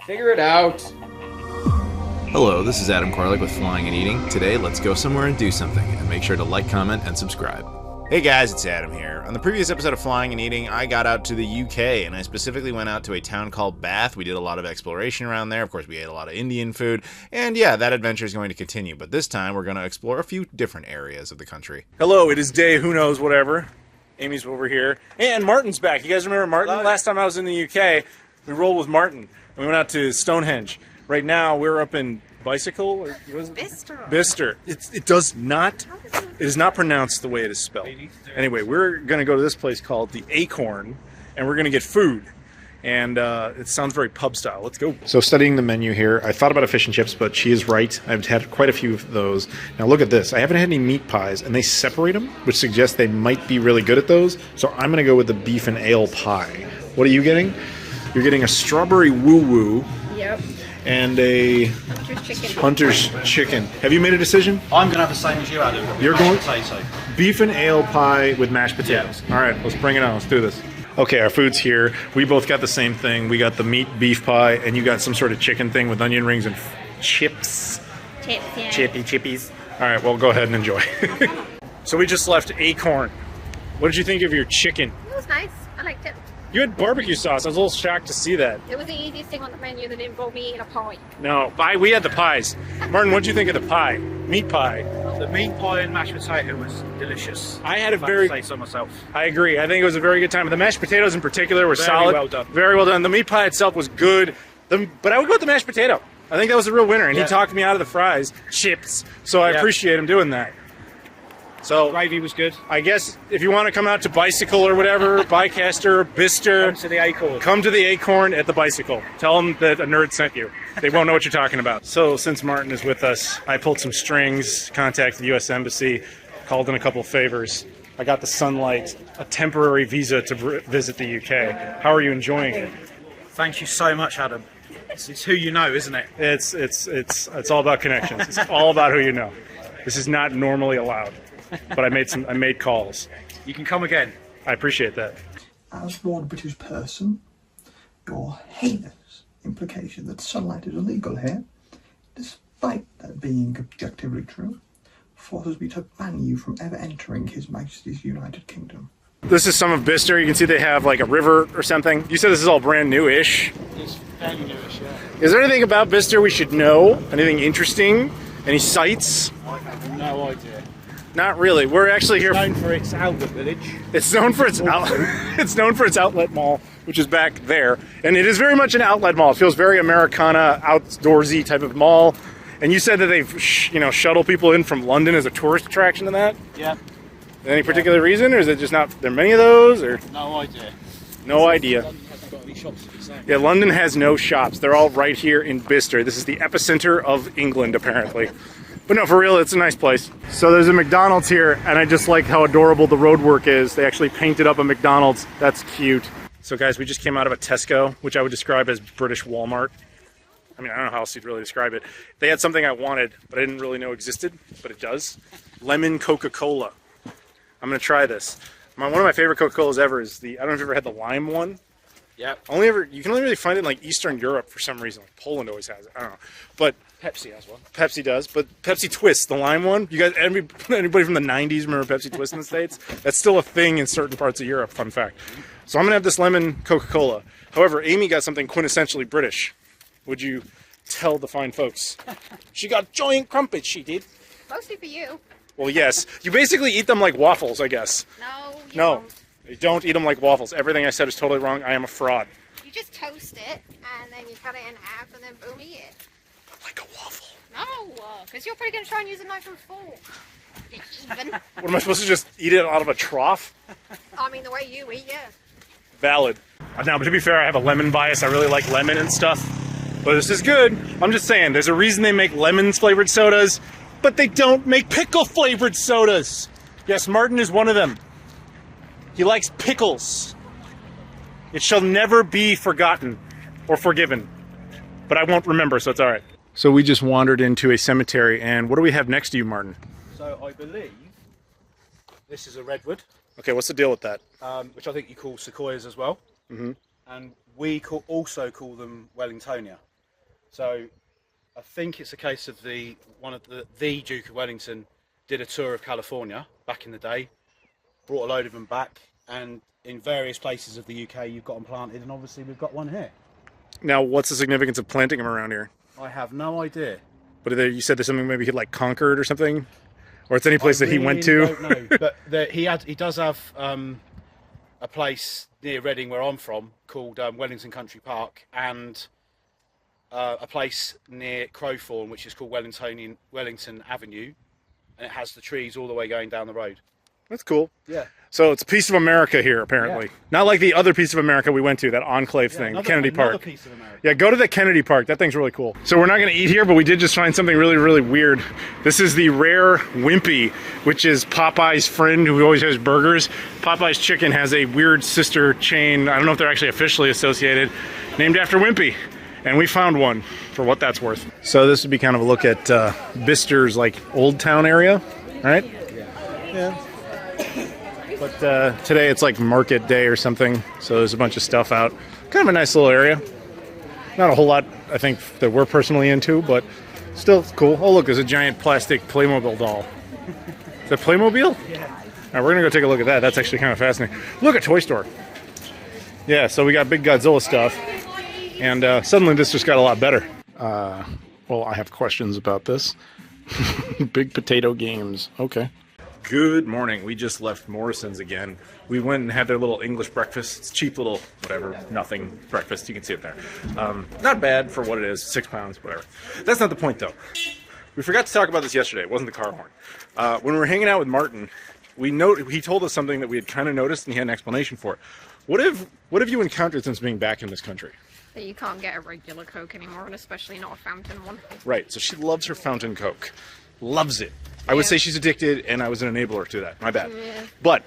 Figure it out. Hello, this is Adam Koralik with Flying and Eating. Today, let's go somewhere and do something, and make sure to like, comment, and subscribe. Hey guys, it's Adam here. On the previous episode of Flying and Eating, I got out to the UK, and I specifically went out to a town called Bath. We did a lot of exploration around there. Of course, we ate a lot of Indian food, and yeah, that adventure is going to continue, but this time we're going to explore a few different areas of the country. Hello, it is day who knows whatever. Amy's over here, and Martin's back. You guys remember Martin? Hello. Last time I was in the UK, we rolled with Martin, and we went out to Stonehenge. Right now, we're up in Bicycle, or what is it? Bicester. Bicester. It is not pronounced the way it is spelled. Anyway, we're going to go to this place called the Acorn, and we're going to get food. And it sounds very pub style. Let's go. So studying the menu here, I thought about a fish and chips, but she is right. I've had quite a few of those. Now look at this. I haven't had any meat pies, and they separate them, which suggests they might be really good at those. So I'm going to go with the beef and ale pie. What are you getting? You're getting a strawberry woo-woo. Yep. And a Hunter's chicken. Have you made a decision? I'm going to have the same as you, Adam. You're going potato. Beef and ale pie with mashed potatoes. Yeah. All right, let's bring it on. Let's do this. Okay, our food's here. We both got the same thing. We got the meat beef pie, and you got some sort of chicken thing with onion rings and chips. Chips, yeah. Chippies. All right, well, go ahead and enjoy. So we just left Acorn. What did you think of your chicken? It was nice. I liked it. You had barbecue sauce. I was a little shocked to see that. It was the easiest thing on the menu that involved me eating a pie. No, we had the pies. Martin, what did you think of the pie? Meat pie. The meat pie and mashed potato was delicious. I had a If I very... say so myself. I agree. I think it was a very good time. The mashed potatoes in particular were Very solid. well done. Very well done. The meat pie itself was good. But I would go with the mashed potato. I think that was a real winner. And Yeah. he talked me out of the fries. Chips. So I Yeah. appreciate him doing that. So Gravy was good. I guess if you want to come out to Bicycle or whatever, Bicester, Bicester, Come to the Acorn. come to the Acorn at the Bicycle. Tell them that a nerd sent you. They won't know what you're talking about. So since Martin is with us, I pulled some strings, contacted the U.S. Embassy, called in a couple of favors. I got the Sunlight, a temporary visa to visit the UK. How are you enjoying it? Thank you so much, Adam. It's who you know, isn't it? It's all about connections. It's all about who you know. This is not normally allowed, but I made calls. You can come again. I appreciate that. As one British person, your heinous implication that sunlight is illegal here, despite that being objectively true, forces me to ban you from ever entering His Majesty's United Kingdom. This is some of Bicester. You can see they have like a river or something. You said this is all brand new-ish. It's fairly newish, yeah. Is there anything about Bicester we should know? Anything interesting? Any sights? I have no idea. Not really. We're actually here. Known for its outlet village. It's known for its it's known for its outlet mall, which is back there, and it is very much an outlet mall. It feels very Americana, outdoorsy type of mall. And you said that they've shuttle people in from London as a tourist attraction to that. Yeah. Any particular reason, or is it just not? There are many of those, or No idea. no idea. London hasn't got any shops to be saying. Yeah, London has no shops. They're all right here in Bicester. This is the epicenter of England, apparently. But no, for real, it's a nice place. So there's a McDonald's here, and I just like how adorable the roadwork is. They actually painted up a McDonald's. That's cute. So guys, we just came out of a Tesco, which I would describe as British Walmart. I mean, I don't know how else you'd really describe it. They had something I wanted, but I didn't really know existed, but it does. Lemon Coca-Cola. I'm gonna try this. One of my favorite Coca-Colas ever is I don't know if you've ever had the lime one. Yeah. You can only really find it in like Eastern Europe for some reason. Like Poland always has it. I don't know. But Pepsi has one. Pepsi does. But Pepsi Twist, the lime one. You guys, anybody from the 90s remember Pepsi Twist in the States? That's still a thing in certain parts of Europe, fun fact. So I'm gonna have this lemon Coca-Cola. However, Amy got something quintessentially British. Would you tell the fine folks? She got giant crumpets, she did. Mostly for you. Well, yes. You basically eat them like waffles, I guess. No, you No, don't. you don't eat them like waffles. Everything I said is totally wrong. I am a fraud. You just toast it, and then you cut it in half, and then boom, eat it. Like a waffle. No, because you're probably going to try and use a knife and fork. Even. What am I supposed to just eat it out of a trough? I mean, the way you eat, yeah. Valid. Now, but to be fair, I have a lemon bias. I really like lemon and stuff. But this is good. I'm just saying, there's a reason they make lemon flavored sodas, but they don't make pickle flavored sodas. Yes, Martin is one of them. He likes pickles. It shall never be forgotten or forgiven. But I won't remember, so it's all right. So we just wandered into a cemetery, and what do we have next to you, Martin? So I believe this is a redwood, Okay, what's the deal with that? which I think you call sequoias as well. Mm-hmm. And we also call them Wellingtonia. So I think it's a case of the Duke of Wellington did a tour of California back in the day, brought a load of them back, and in various places of the UK you've got them planted, and obviously we've got one here. Now, what's the significance of planting them around here? I have no idea. But you said there's something maybe he like conquered or something, or it's any place that he went to. I don't know, but he does have a place near Reading where I'm from called Wellington Country Park, and a place near Crowthorne which is called Wellington Avenue, and it has the trees all the way going down the road. That's cool. Yeah. So it's a piece of America here, apparently. Yeah. Not like the other piece of America we went to, that enclave thing, Kennedy Park. Piece of America. Yeah, go to the Kennedy Park. That thing's really cool. So we're not going to eat here, but we did just find something really, really weird. This is the rare Wimpy, which is Popeye's friend who always has burgers. Popeye's Chicken has a weird sister chain. I don't know if they're actually officially associated, named after Wimpy. And we found one, for what that's worth. So this would be kind of a look at Bicester's like Old Town area, right? Yeah. But today it's like market day or something, so there's a bunch of stuff out. Kind of a nice little area. Not a whole lot, I think, that we're personally into, but still cool. Oh look, there's a giant plastic Playmobil doll. Is that Playmobil? Yeah. Alright, we're gonna go take a look at that. That's actually kind of fascinating. Look at Toy Store. Yeah, so we got big Godzilla stuff, and suddenly this just got a lot better. Well, I have questions about this. Big Potato Games. Okay. Good morning. We just left Morrison's again. We went and had their little English breakfast. It's cheap little, whatever, nothing breakfast. You can see it there. Not bad for what it is, 6 pounds, whatever. That's not the point, though. We forgot to talk about this yesterday. It wasn't the car horn. When we were hanging out with Martin, he told us something that we had kind of noticed, and he had an explanation for it. What have you encountered since being back in this country? That you can't get a regular Coke anymore, and especially not a fountain one. Right, so she loves her fountain Coke. Loves it. I would say she's addicted, and I was an enabler to that. My bad. Yeah. But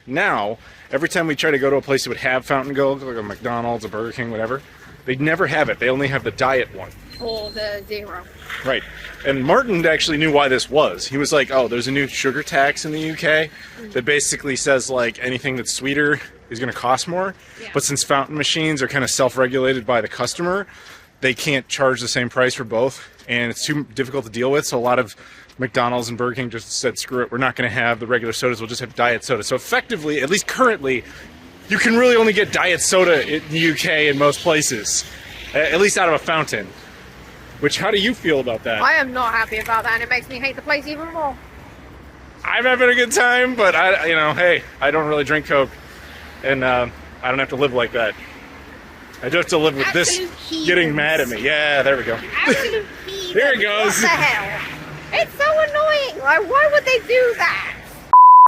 now, every time we try to go to a place that would have fountain Coke, like a McDonald's, a Burger King, whatever, they never have it. They only have the diet one. For the zero. Right. And Martin actually knew why this was. He was like, oh, there's a new sugar tax in the UK that basically says, like, anything that's sweeter is going to cost more. Yeah. But since fountain machines are kind of self-regulated by the customer, they can't charge the same price for both, and it's too difficult to deal with, so a lot of McDonald's and Burger King just said, screw it, we're not going to have the regular sodas, we'll just have diet soda. So effectively, at least currently, you can really only get diet soda in the UK in most places, at least out of a fountain. Which, how do you feel about that? I am not happy about that, and it makes me hate the place even more. I'm having a good time, but hey, I don't really drink Coke, and I don't have to live like that. I do have to live with Absolute this heathens. Getting mad at me. Yeah, there we go. Absolute heathens. Here it goes. What the hell? It's so annoying. Like, why would they do that?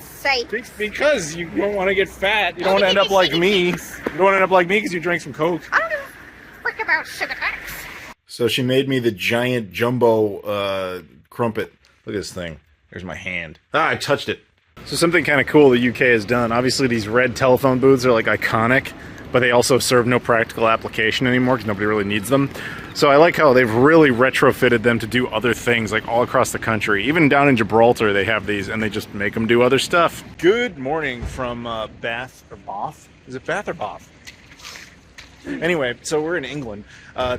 Sake. Because you don't want to get fat. You don't want to end up like me. You don't want to end up like me because you drank some Coke. I don't give a frick about sugar tax. So she made me the giant jumbo crumpet. Look at this thing. There's my hand. Ah, I touched it. So something kind of cool the UK has done. Obviously, these red telephone booths are like iconic, but they also serve no practical application anymore because nobody really needs them. So I like how they've really retrofitted them to do other things, like all across the country. Even down in Gibraltar, they have these, and they just make them do other stuff. Good morning from Bath or Bath. Is it Bath or Bath? Anyway, so we're in England.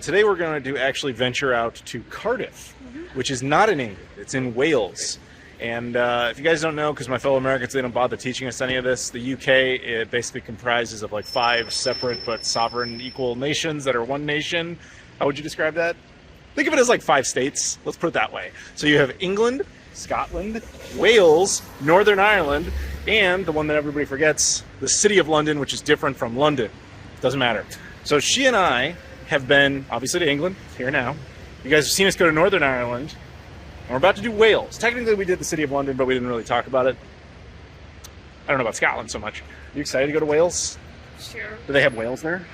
Today we're going to actually venture out to Cardiff, which is not in England. It's in Wales. And if you guys don't know, because my fellow Americans, they don't bother teaching us any of this, the UK, it basically comprises of like 5 separate but sovereign equal nations that are one nation. How would you describe that? Think of it as like 5 states. Let's put it that way. So you have England, Scotland, Wales, Northern Ireland, and the one that everybody forgets, the City of London, which is different from London. Doesn't matter. So she and I have been, obviously, to England, here now. You guys have seen us go to Northern Ireland. And we're about to do Wales. Technically, we did the City of London, but we didn't really talk about it. I don't know about Scotland so much. Are you excited to go to Wales? Sure. Do they have whales there?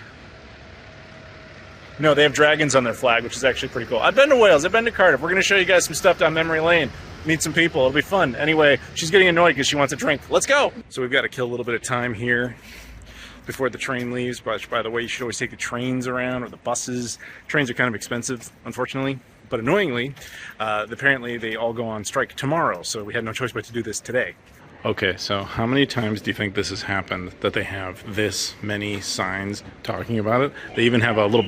No, they have dragons on their flag, which is actually pretty cool. I've been to Wales. I've been to Cardiff. We're going to show you guys some stuff down memory lane. Meet some people. It'll be fun. Anyway, she's getting annoyed because she wants a drink. Let's go! So we've got to kill a little bit of time here before the train leaves. But by the way, you should always take the trains around or the buses. Trains are kind of expensive, unfortunately. But annoyingly, apparently they all go on strike tomorrow, so we had no choice but to do this today. Okay, so how many times do you think this has happened, that they have this many signs talking about it? They even have a little...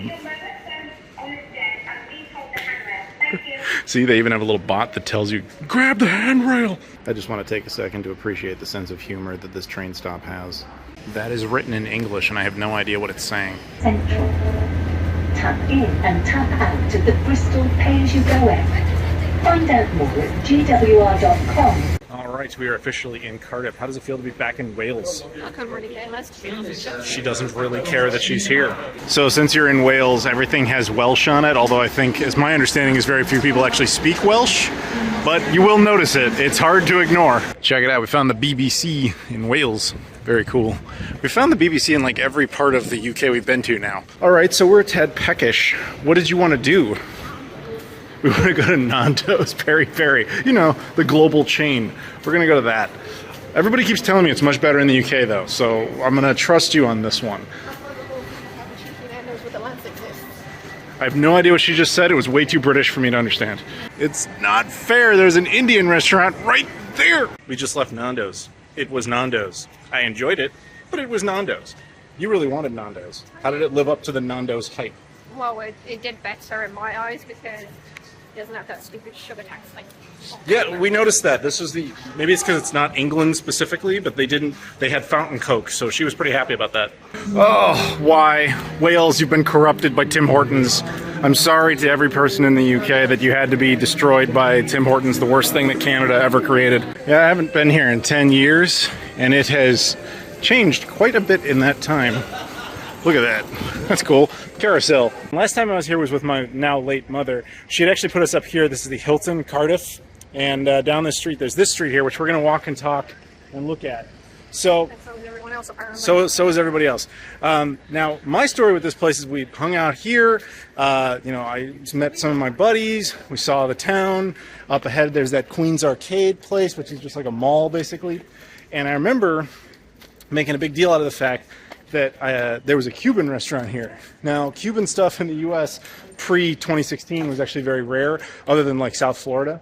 See, they even have a little bot that tells you, grab the handrail. I just want to take a second to appreciate the sense of humor that this train stop has. That is written in English, and I have no idea what it's saying. Central. Tap in and tap out of the Bristol pay-as-you-go app. Find out more at gwr.com. Alright, we are officially in Cardiff. How does it feel to be back in Wales? I couldn't really care less, to be honest. She doesn't really care that she's here. So since you're in Wales, everything has Welsh on it, although I think, as my understanding is, very few people actually speak Welsh. But you will notice it. It's hard to ignore. Check it out. We found the BBC in Wales. Very cool. We found the BBC in like every part of the UK we've been to now. Alright, so we're a tad peckish. What did you want to do? We want to go to Nando's Peri Peri. You know, the global chain. We're going to go to that. Everybody keeps telling me it's much better in the UK, though, so I'm going to trust you on this one. I have no idea what she just said. It was way too British for me to understand. It's not fair. There's an Indian restaurant right there. We just left Nando's. It was Nando's. I enjoyed it, but it was Nando's. You really wanted Nando's. How did it live up to the Nando's hype? Well, it did better in my eyes because it doesn't have that stupid sugar tax thing. Yeah, we noticed that. This was maybe it's because it's not England specifically, but they had fountain Coke, so she was pretty happy about that. Oh, why? Wales, you've been corrupted by Tim Hortons. I'm sorry to every person in the UK that you had to be destroyed by Tim Hortons, the worst thing that Canada ever created. Yeah, I haven't been here in 10 years, and it has changed quite a bit in that time. Look at that. That's cool. Carousel. Last time I was here was with my now late mother. She had actually put us up here. This is the Hilton, Cardiff. And down this street, there's this street here, which we're going to walk and talk and look at. So is everyone else, apparently. So is everybody else. Now, my story with this place is we hung out here. You know, I met some of my buddies. We saw the town. Up ahead, there's that Queen's Arcade place, which is just like a mall, basically. And I remember making a big deal out of the fact that there was a Cuban restaurant here. Now, Cuban stuff in the U.S. pre-2016 was actually very rare, other than like South Florida.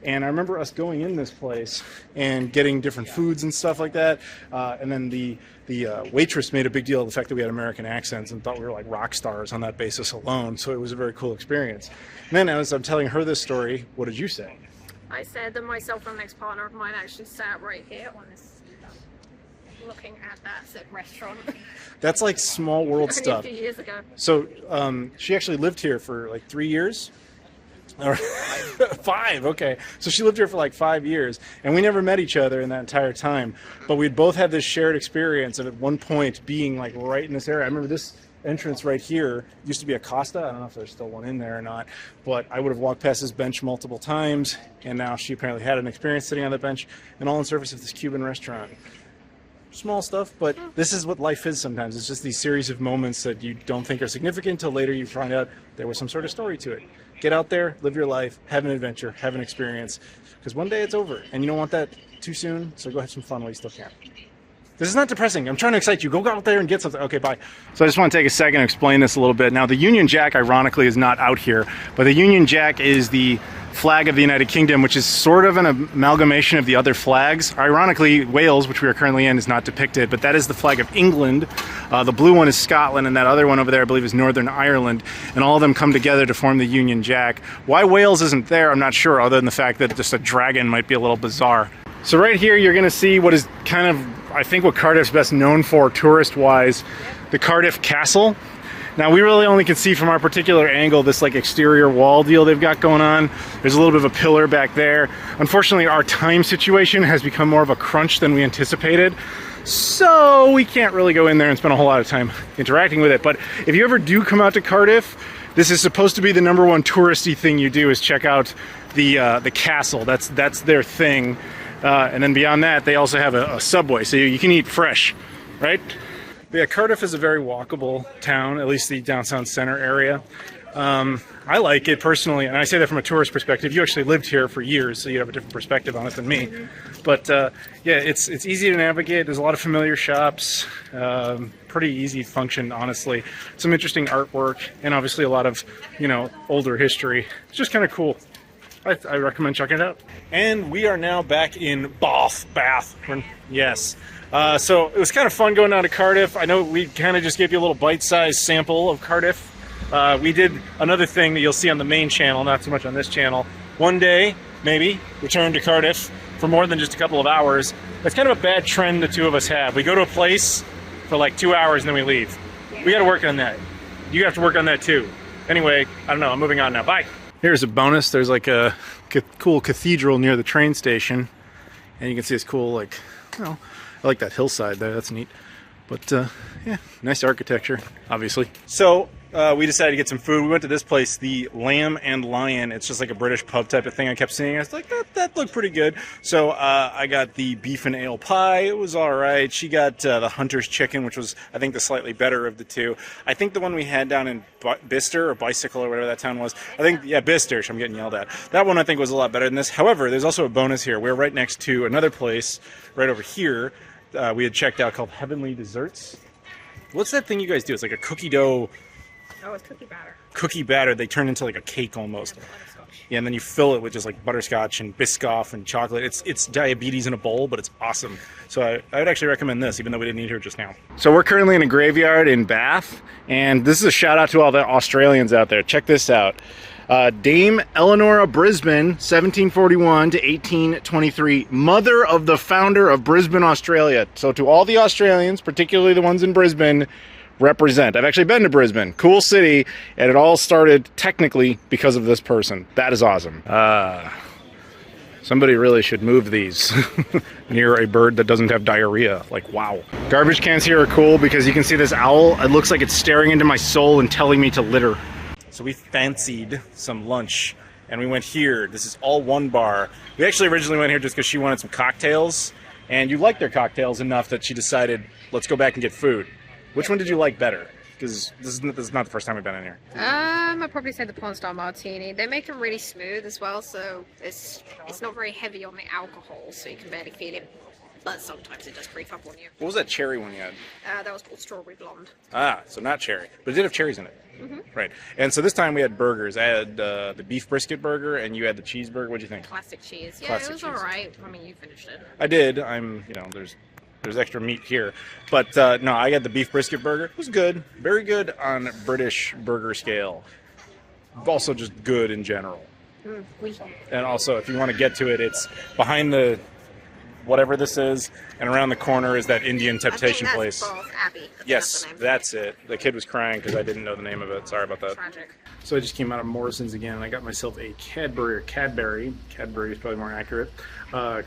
And I remember us going in this place and getting different foods and stuff like that. And then the waitress made a big deal of the fact that we had American accents and thought we were like rock stars on that basis alone. So it was a very cool experience. And then as I'm telling her this story, what did you say? I said that myself and an ex-partner of mine actually sat right here on this, looking at that said restaurant. That's like small world stuff. A few years ago. So she actually lived here for like 3 years. Or 5, okay. So she lived here for like 5 years, and we never met each other in that entire time. But we'd both had this shared experience of at one point being like right in this area. I remember this entrance right here used to be a Costa. I don't know if there's still one in there or not, but I would have walked past this bench multiple times, and now she apparently had an experience sitting on the bench, and all in service of this Cuban restaurant. Small stuff, but this is what life is sometimes. It's just these series of moments that you don't think are significant until later you find out there was some sort of story to it. Get out there, live your life, have an adventure, have an experience, because one day it's over, and you don't want that too soon, so go have some fun while you still can. This is not depressing. I'm trying to excite you. Go out there and get something. Okay, bye. So I just want to take a second to explain this a little bit. Now, the Union Jack, ironically, is not out here, but the Union Jack is the flag of the United Kingdom, which is sort of an amalgamation of the other flags. Ironically, Wales, which we are currently in, is not depicted, but that is the flag of England. The blue one is Scotland, and that other one over there, I believe, is Northern Ireland, and all of them come together to form the Union Jack. Why Wales isn't there, I'm not sure, other than the fact that just a dragon might be a little bizarre. So right here, you're going to see what is kind of, I think, what Cardiff's best known for, tourist-wise, the Cardiff Castle. Now, we really only can see from our particular angle this like exterior wall deal they've got going on. There's a little bit of a pillar back there. Unfortunately, our time situation has become more of a crunch than we anticipated. So we can't really go in there and spend a whole lot of time interacting with it. But if you ever do come out to Cardiff, this is supposed to be the #1 touristy thing you do, is check out the castle. That's their thing. And then beyond that, they also have a subway, so you can eat fresh, right? But yeah, Cardiff is a very walkable town, at least the downtown center area. I like it personally, and I say that from a tourist perspective. You actually lived here for years, so you have a different perspective on it than me. But yeah, it's easy to navigate. There's a lot of familiar shops, pretty easy function, honestly. Some interesting artwork, and obviously a lot of, you know, older history. It's just kind of cool. I recommend checking it out. And we are now back in Bath. Yes. So it was kind of fun going down to Cardiff. I know we kind of just gave you a little bite-sized sample of Cardiff. We did another thing that you'll see on the main channel, not so much on this channel, one day, maybe, return to Cardiff for more than just a couple of hours. That's kind of a bad trend the two of us have. We go to a place for like 2 hours and then we leave. We got to work on that. You have to work on that too. Anyway, I don't know, I'm moving on now. Bye. Here's a bonus. There's like a cool cathedral near the train station. And you can see this cool, like, you know, I like that hillside there. That's neat. But, yeah, nice architecture, obviously. So, we decided to get some food. We went to this place, the Lamb and Lion. It's just like a British pub type of thing I kept seeing. I was like, that looked pretty good. So, I got the beef and ale pie. It was all right. She got the Hunter's chicken, which was, I think, the slightly better of the two. I think the one we had down in Bicester, or Bicycle, or whatever that town was. I think, yeah, Bicester. I'm getting yelled at. That one, I think, was a lot better than this. However, there's also a bonus here. We're right next to another place right over here we had checked out called Heavenly Desserts. What's that thing you guys do? It's like a cookie dough. Oh, it's cookie batter. Cookie batter. They turn into like a cake almost. Yeah, and then you fill it with just like butterscotch and Biscoff and chocolate. It's diabetes in a bowl, but it's awesome. So I would actually recommend this, even though we didn't eat here just now. So we're currently in a graveyard in Bath, and this is a shout out to all the Australians out there. Check this out. Dame Eleanor of Brisbane, 1741 to 1823, mother of the founder of Brisbane, Australia. So to all the Australians, particularly the ones in Brisbane, represent. I've actually been to Brisbane, cool city, and it all started technically because of this person. That is awesome. Somebody really should move these near a bird that doesn't have diarrhea. Like, wow. Garbage cans here are cool because you can see this owl. It looks like it's staring into my soul and telling me to litter. So we fancied some lunch, and we went here. This is all one bar. We actually originally went here just because she wanted some cocktails, and you liked their cocktails enough that she decided, let's go back and get food. Which one did you like better? Because this is not the first time we've been in here. I'd probably say the Porn Star Martini. They make them really smooth as well, so it's not very heavy on the alcohol, so you can barely feel it. But sometimes it does creep up on you. What was that cherry one you had? That was called Strawberry Blonde. Ah, so not cherry. But it did have cherries in it. Mm-hmm. Right. And so this time we had burgers. I had the beef brisket burger, and you had the cheeseburger. What'd you think? Classic cheese. Yeah, Classic it was cheese. alright. I mean, you finished it. I did. There's extra meat here. But no, I got the beef brisket burger. It was good. Very good on British burger scale. Also just good in general. And also, if you want to get to it, it's behind the whatever this is, and around the corner is that Indian temptation place. Abbey. Yes, that's it. The kid was crying because I didn't know the name of it. Sorry about that. Tragic. So I just came out of Morrison's again, and I got myself a Cadbury is probably more accurate,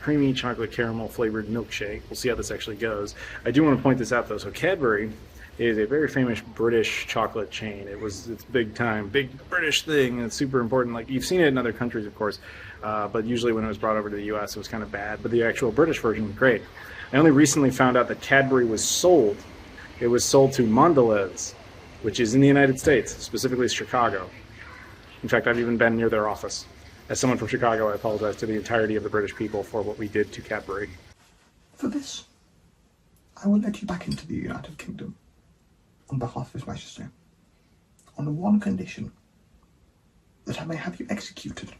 creamy chocolate caramel flavored milkshake. We'll see how this actually goes. I do want to point this out though. So Cadbury is a very famous British chocolate chain. It's big time, big British thing, and it's super important. Like, you've seen it in other countries, of course, but usually when it was brought over to the US, it was kind of bad, but the actual British version was great. I only recently found out that Cadbury was sold. It was sold to Mondelez, which is in the United States, specifically Chicago. In fact, I've even been near their office. As someone from Chicago, I apologize to the entirety of the British people for what we did to Cadbury. For this, I will let you back into the United Kingdom on behalf of His Majesty, on the one condition that I may have you executed.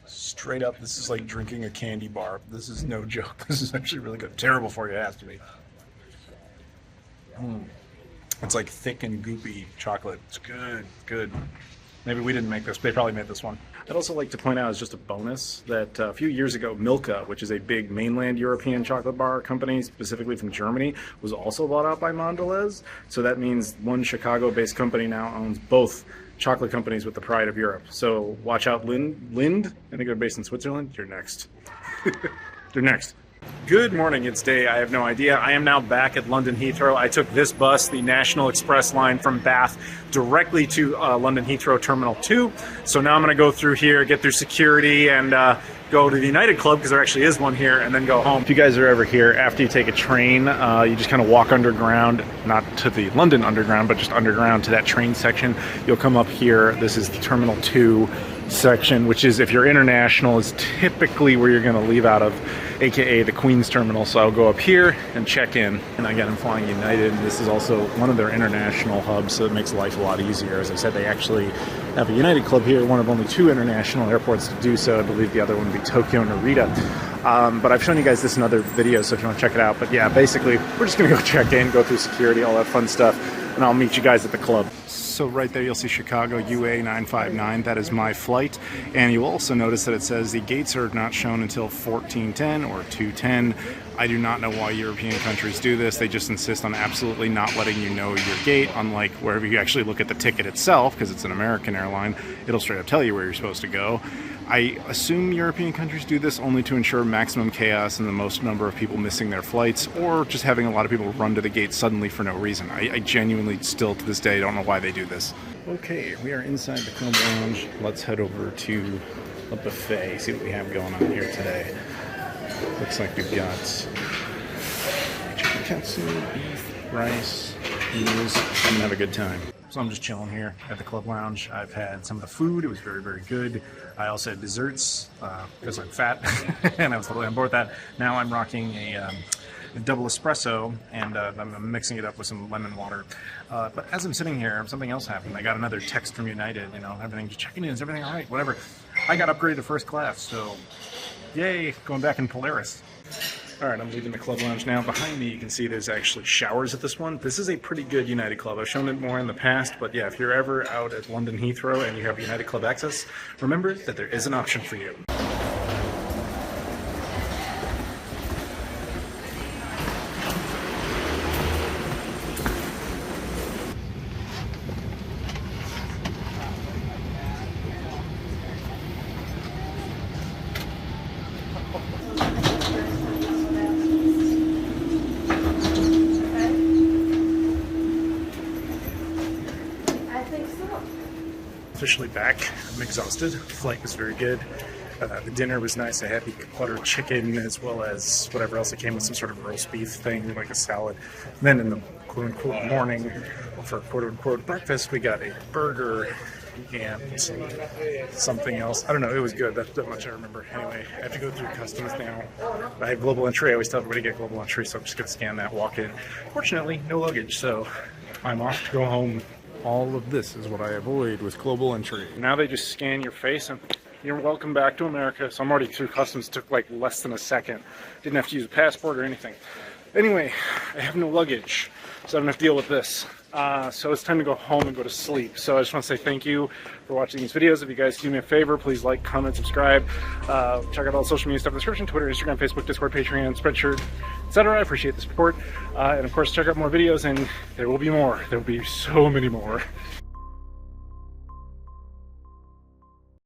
Straight up, this is like drinking a candy bar. This is no joke. This is actually really good. Terrible for you, it has to be. It's like thick and goopy chocolate. It's good, good. Maybe we didn't make this. They probably made this one. I'd also like to point out as just a bonus that a few years ago, Milka, which is a big mainland European chocolate bar company, specifically from Germany, was also bought out by Mondelez. So that means one Chicago-based company now owns both chocolate companies with the pride of Europe. So watch out, Lind. I think they're based in Switzerland. You're next. You're next. Good morning, it's day, I have no idea. I am now back at London Heathrow. I took this bus, the National Express line from Bath, directly to London Heathrow Terminal 2. So now I'm going to go through here, get through security, and go to the United Club, because there actually is one here, and then go home. If you guys are ever here, after you take a train, you just kind of walk underground, not to the London Underground, but just underground to that train section. You'll come up here. This is the Terminal 2 section, which is, if you're international, is typically where you're going to leave out of, aka the Queen's Terminal. So I'll go up here and check in. And again, I'm flying United. This is also one of their international hubs, so it makes life a lot easier. As I said, they actually have a United Club here, one of only 2 international airports to do so. I believe the other one would be Tokyo Narita. But I've shown you guys this in other videos, so if you want to check it out. But yeah, basically, we're just going to go check in, go through security, all that fun stuff, and I'll meet you guys at the club. So right there you'll see Chicago UA 959. That is my flight. And you'll also notice that it says the gates are not shown until 1410 or 210. I do not know why European countries do this. They just insist on absolutely not letting you know your gate, unlike wherever you actually look at the ticket itself, because it's an American airline, it'll straight up tell you where you're supposed to go. I assume European countries do this only to ensure maximum chaos and the most number of people missing their flights, or just having a lot of people run to the gate suddenly for no reason. I genuinely still to this day don't know why they do this. Okay, we are inside the club lounge. Let's head over to a buffet, see what we have going on here today. Looks like we've got chicken katsu, beef, rice, noodles. I'm gonna have a good time. So I'm just chilling here at the club lounge. I've had some of the food. It was very, very good. I also had desserts because I'm fat and I was totally on board with that. Now I'm rocking a double espresso and I'm mixing it up with some lemon water. But as I'm sitting here, something else happened. I got another text from United, you know, everything, just checking in, is everything all right? Whatever. I got upgraded to first class, so yay, going back in Polaris. All right, I'm leaving the club lounge now. Behind me, you can see there's actually showers at this one. This is a pretty good United Club. I've shown it more in the past, but yeah, if you're ever out at London Heathrow and you have United Club access, remember that there is an option for you. Officially back. I'm exhausted. The flight was very good. The dinner was nice. I had the butter chicken as well as whatever else. It came with some sort of roast beef thing, like a salad. And then in the quote-unquote morning, for quote-unquote breakfast, we got a burger and something else. I don't know. It was good. That's that much I remember. Anyway, I have to go through customs now. I have global entry. I always tell everybody to get global entry, so I'm just going to scan that, walk in. Fortunately, no luggage, so I'm off to go home. All of this is what I avoid with global entry. Now they just scan your face and you're welcome back to America. So I'm already through customs. It took like less than a second. Didn't have to use a passport or anything. Anyway, I have no luggage, so I don't have to deal with this. So it's time to go home and go to sleep. So I just want to say thank you for watching these videos. If you guys do me a favor, please like, comment, subscribe. Check out all the social media stuff in the description: Twitter, Instagram, Facebook, Discord, Patreon, Spreadshirt, etc. I appreciate the support. And of course, check out more videos, and there will be more. There will be so many more.